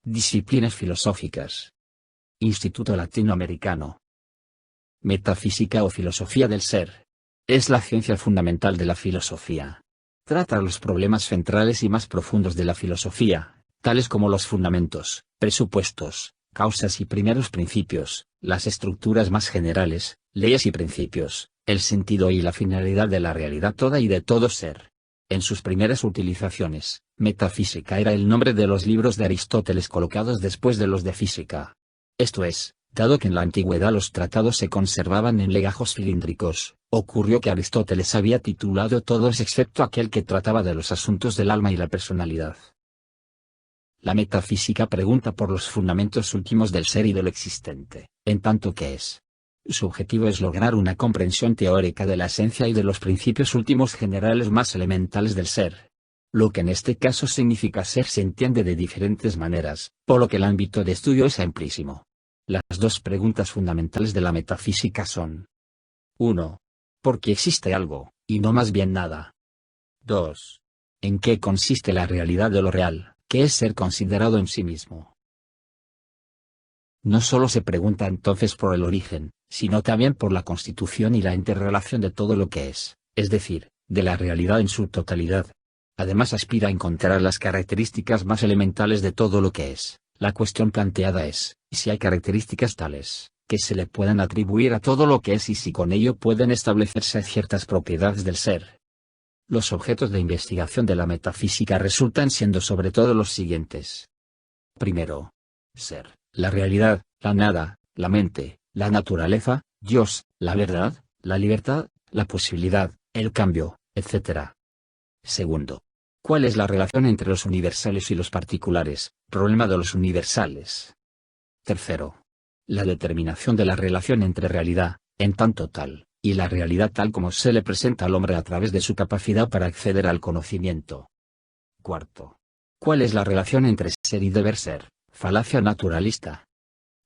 Disciplinas filosóficas. Instituto Latinoamericano. Metafísica o filosofía del ser. Es la ciencia fundamental de la filosofía. Trata los problemas centrales y más profundos de la filosofía, tales como los fundamentos, presupuestos, causas y primeros principios, las estructuras más generales, leyes y principios, el sentido y la finalidad de la realidad toda y de todo ser. En sus primeras utilizaciones, metafísica era el nombre de los libros de Aristóteles colocados después de los de física. Esto es, dado que en la antigüedad los tratados se conservaban en legajos cilíndricos, ocurrió que Aristóteles había titulado todos excepto aquel que trataba de los asuntos del alma y la personalidad. La metafísica pregunta por los fundamentos últimos del ser y de lo existente, en tanto que es. Su objetivo es lograr una comprensión teórica de la esencia y de los principios últimos generales más elementales del ser. Lo que en este caso significa ser se entiende de diferentes maneras, por lo que el ámbito de estudio es amplísimo. Las dos preguntas fundamentales de la metafísica son: 1. ¿Por qué existe algo, y no más bien nada? 2. ¿En qué consiste la realidad de lo real, que es ser considerado en sí mismo? No solo se pregunta entonces por el origen, sino también por la constitución y la interrelación de todo lo que es decir, de la realidad en su totalidad. Además aspira a encontrar las características más elementales de todo lo que es. La cuestión planteada es, si hay características tales, que se le puedan atribuir a todo lo que es y si con ello pueden establecerse ciertas propiedades del ser. Los objetos de investigación de la metafísica resultan siendo sobre todo los siguientes. Primero, ser, la realidad, la nada, la mente, la naturaleza, Dios, la verdad, la libertad, la posibilidad, el cambio, etc. Segundo, ¿cuál es la relación entre los universales y los particulares? Problema de los universales. Tercero, la determinación de la relación entre realidad, en tanto tal, y la realidad tal como se le presenta al hombre a través de su capacidad para acceder al conocimiento. Cuarto, ¿cuál es la relación entre ser y deber ser? Falacia naturalista.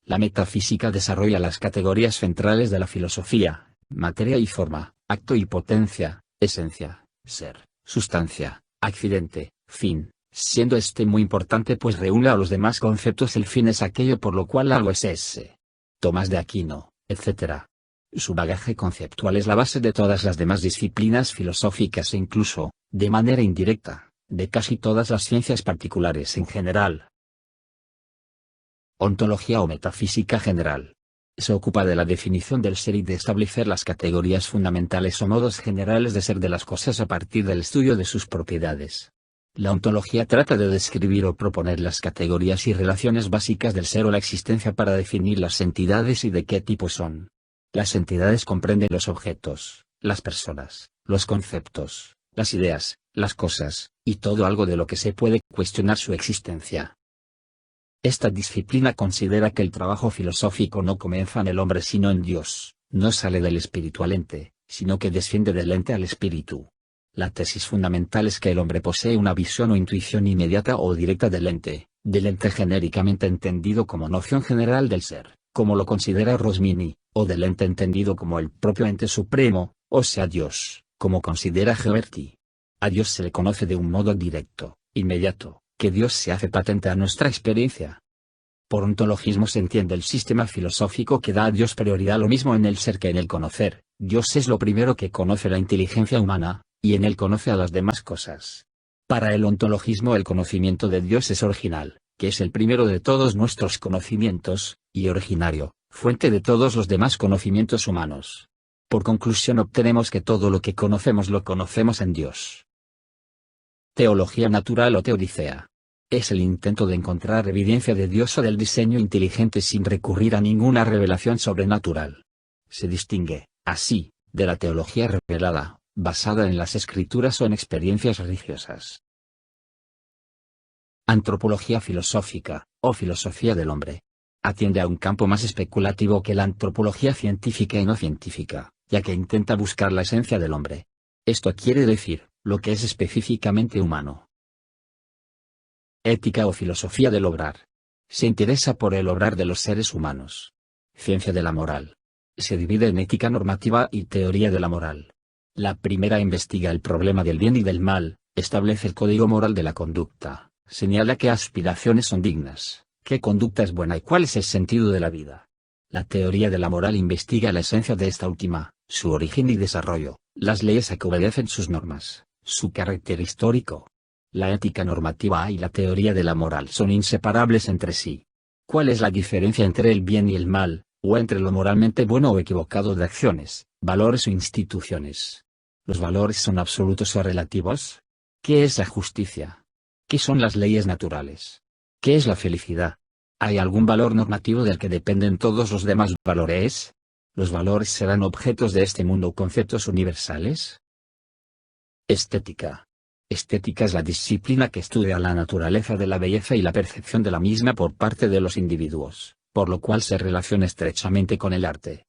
La metafísica desarrolla las categorías centrales de la filosofía: materia y forma, acto y potencia, esencia, ser, sustancia, accidente, fin, siendo este muy importante pues reúne a los demás conceptos. El fin es aquello por lo cual algo es ese. Tomás de Aquino, etc. Su bagaje conceptual es la base de todas las demás disciplinas filosóficas e incluso, de manera indirecta, de casi todas las ciencias particulares en general. Ontología o metafísica general. Se ocupa de la definición del ser y de establecer las categorías fundamentales o modos generales de ser de las cosas a partir del estudio de sus propiedades. La ontología trata de describir o proponer las categorías y relaciones básicas del ser o la existencia para definir las entidades y de qué tipo son. Las entidades comprenden los objetos, las personas, los conceptos, las ideas, las cosas, y todo algo de lo que se puede cuestionar su existencia. Esta disciplina considera que el trabajo filosófico no comienza en el hombre sino en Dios, no sale del espíritu al ente, sino que desciende del ente al espíritu. La tesis fundamental es que el hombre posee una visión o intuición inmediata o directa del ente genéricamente entendido como noción general del ser, como lo considera Rosmini, o del ente entendido como el propio ente supremo, o sea Dios, como considera Gioberti. A Dios se le conoce de un modo directo, inmediato, que Dios se hace patente a nuestra experiencia. Por ontologismo se entiende el sistema filosófico que da a Dios prioridad lo mismo en el ser que en el conocer. Dios es lo primero que conoce la inteligencia humana, y en él conoce a las demás cosas. Para el ontologismo el conocimiento de Dios es original, que es el primero de todos nuestros conocimientos, y originario, fuente de todos los demás conocimientos humanos. Por conclusión obtenemos que todo lo que conocemos lo conocemos en Dios. Teología natural o teodicea. Es el intento de encontrar evidencia de Dios o del diseño inteligente sin recurrir a ninguna revelación sobrenatural. Se distingue, así, de la teología revelada, basada en las escrituras o en experiencias religiosas. Antropología filosófica, o filosofía del hombre. Atiende a un campo más especulativo que la antropología científica y no científica, ya que intenta buscar la esencia del hombre. Esto quiere decir, lo que es específicamente humano. Ética o filosofía del obrar. Se interesa por el obrar de los seres humanos. Ciencia de la moral. Se divide en ética normativa y teoría de la moral. La primera investiga el problema del bien y del mal, establece el código moral de la conducta, señala qué aspiraciones son dignas, ¿Qué conducta es buena y cuál es el sentido de la vida? La teoría de la moral investiga la esencia de esta última, su origen y desarrollo, las leyes a que obedecen sus normas, su carácter histórico. La ética normativa y la teoría de la moral son inseparables entre sí. ¿Cuál es la diferencia entre el bien y el mal, o entre lo moralmente bueno o equivocado de acciones, valores o instituciones? ¿Los valores son absolutos o relativos? ¿Qué es la justicia? ¿Qué son las leyes naturales? ¿Qué es la felicidad? ¿Hay algún valor normativo del que dependen todos los demás valores? ¿Los valores serán objetos de este mundo o conceptos universales? Estética. Estética es la disciplina que estudia la naturaleza de la belleza y la percepción de la misma por parte de los individuos, por lo cual se relaciona estrechamente con el arte.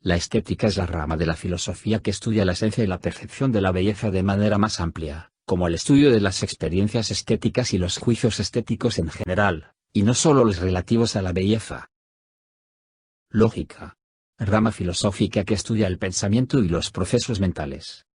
La estética es la rama de la filosofía que estudia la esencia y la percepción de la belleza de manera más amplia, como el estudio de las experiencias estéticas y los juicios estéticos en general, y no solo los relativos a la belleza. Lógica. Rama filosófica que estudia el pensamiento y los procesos mentales.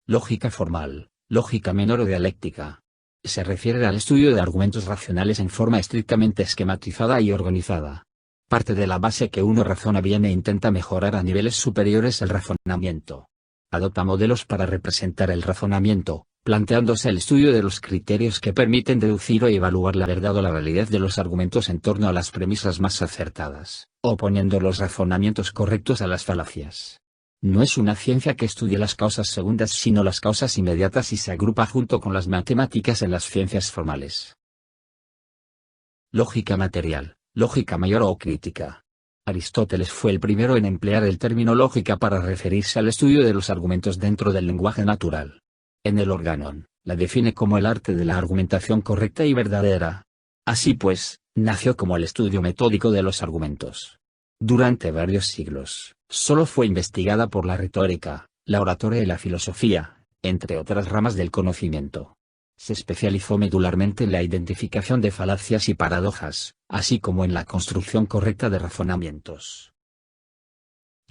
Lógica formal, lógica menor o dialéctica. Se refiere al estudio de argumentos racionales en forma estrictamente esquematizada y organizada. Parte de la base que uno razona bien e intenta mejorar a niveles superiores el razonamiento. Adopta modelos para representar el razonamiento, planteándose el estudio de los criterios que permiten deducir o evaluar la verdad o la validez de los argumentos en torno a las premisas más acertadas, oponiendo los razonamientos correctos a las falacias. No es una ciencia que estudie las causas segundas sino las causas inmediatas y se agrupa junto con las matemáticas en las ciencias formales. Lógica material, lógica mayor o crítica. Aristóteles fue el primero en emplear el término lógica para referirse al estudio de los argumentos dentro del lenguaje natural. En el Organon, la define como el arte de la argumentación correcta y verdadera. Así pues, nació como el estudio metódico de los argumentos. Durante varios siglos, solo fue investigada por la retórica, la oratoria y la filosofía, entre otras ramas del conocimiento. Se especializó medularmente en la identificación de falacias y paradojas, así como en la construcción correcta de razonamientos.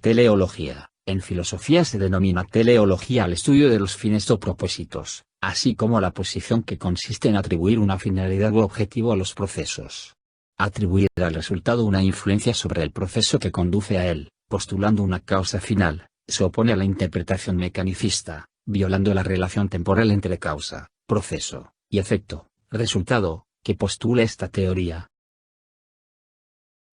Teleología. En filosofía se denomina teleología al estudio de los fines o propósitos, así como la posición que consiste en atribuir una finalidad u objetivo a los procesos. Atribuir al resultado una influencia sobre el proceso que conduce a él, postulando una causa final, se opone a la interpretación mecanicista, violando la relación temporal entre causa, proceso, y efecto, resultado, que postula esta teoría.